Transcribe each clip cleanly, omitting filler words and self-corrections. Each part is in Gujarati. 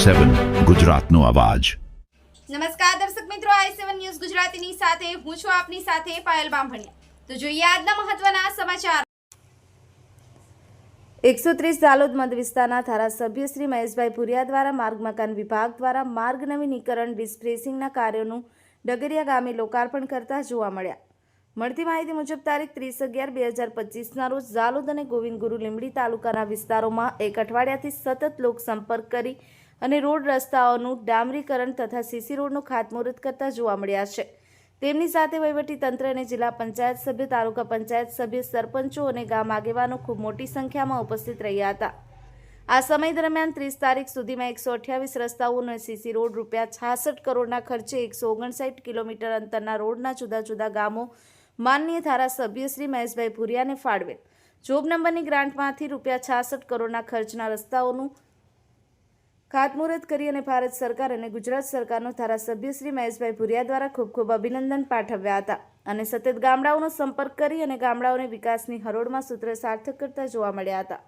i7 ગુજરાતનો અવાજ। નમસ્કાર દર્શક મિત્રો, i7 ન્યૂઝ ગુજરાતીની સાથે હું છું આપની સાથે પાયલ બામભણિયા। તો જોઈએ આજના મહત્વના સમાચાર। 130 ઝાલોદ મત વિસ્તારના ધારાસભ્ય શ્રી મહેશભાઈ ભુરિયા દ્વારા માર્ગ મકાન વિભાગ દ્વારા માર્ગ નવીનીકરણ ડિસ્પ્લેસિંગના કાર્યોનું ડગરિયા ગામે લોકાર્પણ કરતા જોવા મળ્યા। મળતી માહિતી મુજબ તારીખ 30/11/2025ના રોજ ઝાલોદ અને ગોવિંદ ગુરુ લીંબડી તાલુકાના વિસ્તારોમાં એક અઠવાડિયાથી સતત લોક સંપર્ક કરી અને રોડ રસ્તાઓનું ડામરીકરણ તથા સીસી રોડનું ખાતમુહૂર્ત કરતા જોવા મળ્યા છે। તેમની સાથે વહીવટી તંત્ર અને જિલ્લા પંચાયત સભ્ય, તાલુકા પંચાયત સભ્ય, સરપંચો અને ગામ આગેવાનો ખૂબ મોટી સંખ્યામાં ઉપસ્થિત રહ્યા હતા। આ સમય દરમિયાન 30 તારીખ સુધીમાં 128 રસ્તાઓ અને સીસી રોડ ₹66 કરોડના ખર્ચે 159 કિલોમીટર અંતરના રોડના જુદા જુદા ગામો માનનીય ધારાસભ્ય શ્રી મહેશભાઈ ભુરિયાને ફાળવેલ। જોબ નંબરની ગ્રાન્ટમાંથી ₹66 કરોડના ખર્ચના રસ્તાઓનું ખાતમુહૂર્ત કરી અને ભારત સરકાર અને ગુજરાત સરકારનો ધારાસભ્ય શ્રી મહેશભાઈ ભુરિયા દ્વારા ખૂબ ખૂબ અભિનંદન પાઠવ્યા હતા અને સતત ગામડાઓનો સંપર્ક કરી અને ગામડાઓને વિકાસની હરોળમાં સૂત્ર સાર્થક કરતા જોવા મળ્યા હતા।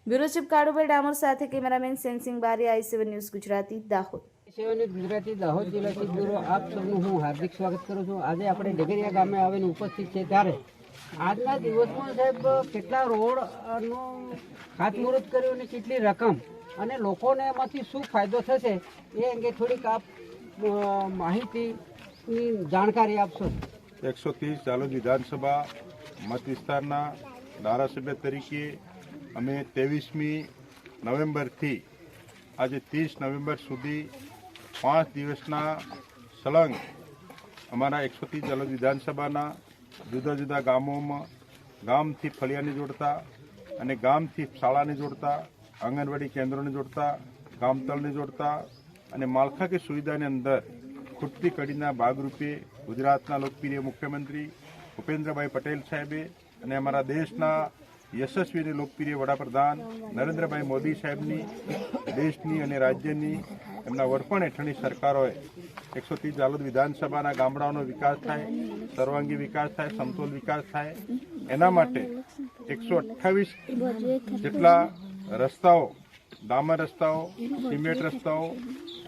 બ્યુરો ચીફ કાળુભાઈ ડામોર સાથે cameraman Sensing Bariya, i7 news Gujarati, Dahod. i7 news Gujarati Dahod જિલ્લાથી બ્યુરો આપ સૌનું હું હાર્દિક સ્વાગત કરું છું। આજે આપણે ડગરિયા ગામે આવીને ઉપસ્થિત છે ત્યારે આજના દિવસમાં સાહેબ કેટલા રોડનું ખાતમુહૂર્ત કર્યું અને કેટલી રકમ અને લોકોને એમાંથી શું ફાયદો થશે એ અંગે થોડીક આપ માહિતીની જાણકારી આપશો। 130 ઝાલોદ વિધાનસભા મત વિસ્તારના ધારાસભ્ય તરીકે અમે 23મી નવેમ્બરથી આજે 30 નવેમ્બર સુધી 5 દિવસના સળંગ અમારા 130 ઝાલોદ વિધાનસભાના જુદા જુદા ગામોમાં ગામથી ફળિયાને જોડતા અને ગામથી શાળાને જોડતા, આંગણવાડી કેન્દ્રોને જોડતા, ગામતળને જોડતા અને માળખાકીય સુવિધાની અંદર ખૂટતી કડીના ભાગરૂપે ગુજરાતના લોકપ્રિય મુખ્યમંત્રી ભૂપેન્દ્રભાઈ પટેલ સાહેબે અને અમારા દેશના યશસ્વી અને લોકપ્રિય વડાપ્રધાન નરેન્દ્રભાઈ મોદી સાહેબની દેશની અને રાજ્યની એમના વડપણ હેઠળની સરકારોએ 130 ઝાલોદ વિધાનસભાના ગામડાઓનો વિકાસ થાય, સર્વાંગી વિકાસ થાય, સમતોલ વિકાસ થાય, એના માટે 128 જેટલા રસ્તાઓ, ડામર રસ્તાઓ, સિમેન્ટ રસ્તાઓ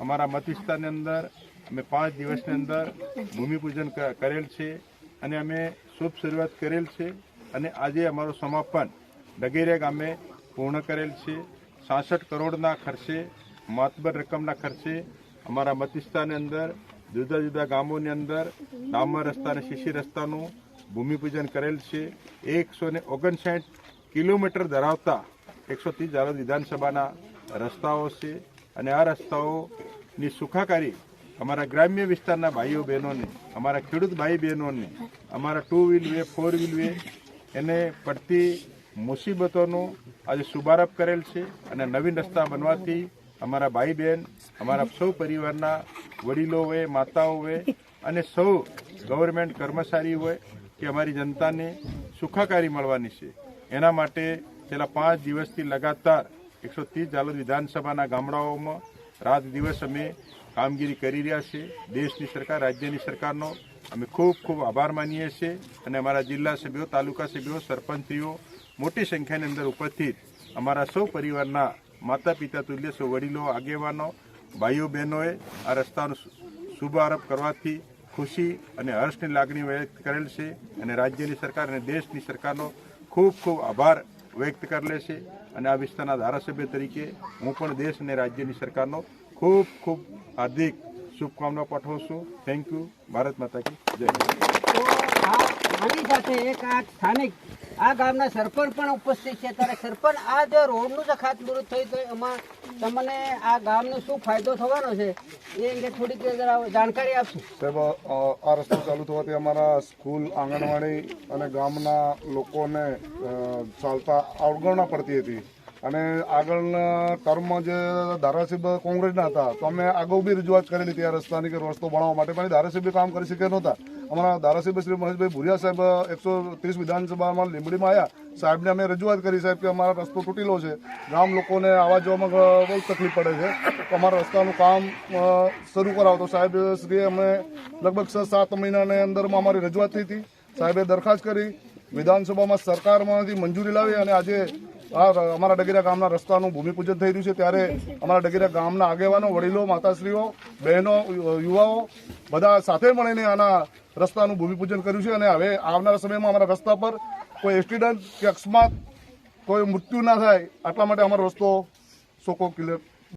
અમારા મત વિસ્તારની અંદર અમે 5 દિવસની અંદર ભૂમિપૂજન કરેલ છે અને અમે શુભ શરૂઆત કરેલ છે અને આજે અમારું સમાપન ડગરિયા ગામે પૂર્ણ કરેલ છે। 66 કરોડના ખર્ચે, માતબર રકમના ખર્ચે અમારા મત વિસ્તારની અંદર જુદા જુદા ગામોની અંદર ડામર રસ્તા અને સીસી રસ્તાનું ભૂમિપૂજન કરેલ છે। 159 કિલોમીટર ધરાવતા 130 ઝાલોદ વિધાનસભાના રસ્તાઓ છે અને આ રસ્તાઓની સુખાકારી અમારા ગ્રામ્ય વિસ્તારના ભાઈઓ બહેનોને, અમારા ખેડૂત ભાઈ બહેનોને, અમારા 2 વ્હીલ વે, 4 વ્હીલ વે એને પડતી મુસીબતોનો આજે શુભારંભ કરેલ છે અને નવીન રસ્તા બનવાથી અમારા ભાઈ બહેન, અમારા સૌ પરિવારના વડીલો હોય, માતાઓ હોય અને સૌ ગવર્મેન્ટ કર્મચારી હોય કે અમારી જનતાને સુખાકારી મળવાની છે। એના માટે છેલ્લા 5 દિવસથી લગાતાર 130 ઝાલોદ વિધાનસભાના ગામડાઓમાં રાત દિવસ અમે કામગીરી કરી રહ્યા છીએ। દેશની સરકાર, રાજ્યની સરકારનો અમે ખૂબ ખૂબ આભાર માનીએ છીએ અને અમારા જિલ્લા સભ્યો, તાલુકા સભ્યો, સરપંચીઓ મોટી સંખ્યાની અંદર ઉપસ્થિત અમારા સૌ પરિવારના માતા પિતા તુલ્ય સૌ વડીલો, આગેવાનો, ભાઈઓ બહેનોએ આ રસ્તાનો શુભારંભ કરવાથી ખુશી અને હર્ષની લાગણી વ્યક્ત કરેલ છે અને રાજ્યની સરકાર અને દેશની સરકારનો ખૂબ ખૂબ આભાર વ્યક્ત કરેલ છે અને આ વિસ્તારના ધારાસભ્ય તરીકે હું પણ દેશ અને રાજ્યની સરકારનો ખૂબ ખૂબ હાર્દિક શુભકામના પાઠવું છું। Thank you. ભારત માતા કી જય। આની સાથે એક આ સ્થાનિક આ ગામના સરપંચ પણ ઉપસ્થિત છે ત્યારે સરપંચ આ જે રોડનું જે ખાતમુહૂર્ત થયું તો એમાં તમને આ ગામનો શું ફાયદો થવાનો છે એ અંગે થોડીક જાણકારી આપશો। સાહેબ, આ રસ્તો ચાલુ થવાથી અમારા સ્કૂલ, આંગણવાડી અને ગામના લોકોને ચાલતા અવગણના પડતી હતી અને આગળના ટર્મમાં જે ધારાસભ્ય કોંગ્રેસના હતા તો અમે અગાઉ બી રજૂઆત કરેલી હતી આ રસ્તાની કે રસ્તો બનાવવા માટે, પણ ધારાસભ્ય કામ કરી શક્યા નહોતા। અમારા ધારાસભ્ય શ્રી મહેશભાઈ ભુરિયા સાહેબ 130 વિધાનસભામાં લીંબડીમાં આવ્યા, સાહેબને અમે રજૂઆત કરી સાહેબ કે અમારા રસ્તો તૂટેલો છે, ગામ લોકોને આવવા જવામાં બહુ તકલીફ પડે છે, તો અમારા રસ્તાનું કામ શરૂ કરાવો। તો સાહેબ શ્રીએ અમે લગભગ 6-7 મહિનાની અંદરમાં અમારી રજૂઆત થઈ હતી, સાહેબે દરખાસ્ત કરી, વિધાનસભામાં સરકારમાંથી મંજૂરી લાવી અને આજે અમારા ડગેરા ગામના રસ્તાનું ભૂમિપૂજન થઈ રહ્યું છે ત્યારે અમારા ડગેરા ગામના આગેવાનો, વડીલો, માતાશ્રીઓ, બહેનો, યુવાઓ બધા સાથે મળીને આના રસ્તાનું ભૂમિપૂજન કર્યું છે. અને હવે આવનારા સમયમાં અમારા રસ્તા પર કોઈ એક્સિડન્ટ કે અકસ્માત કોઈ મૃત્યુ ના થાય આટલા માટે અમારો રસ્તો સોકો ક્લિયર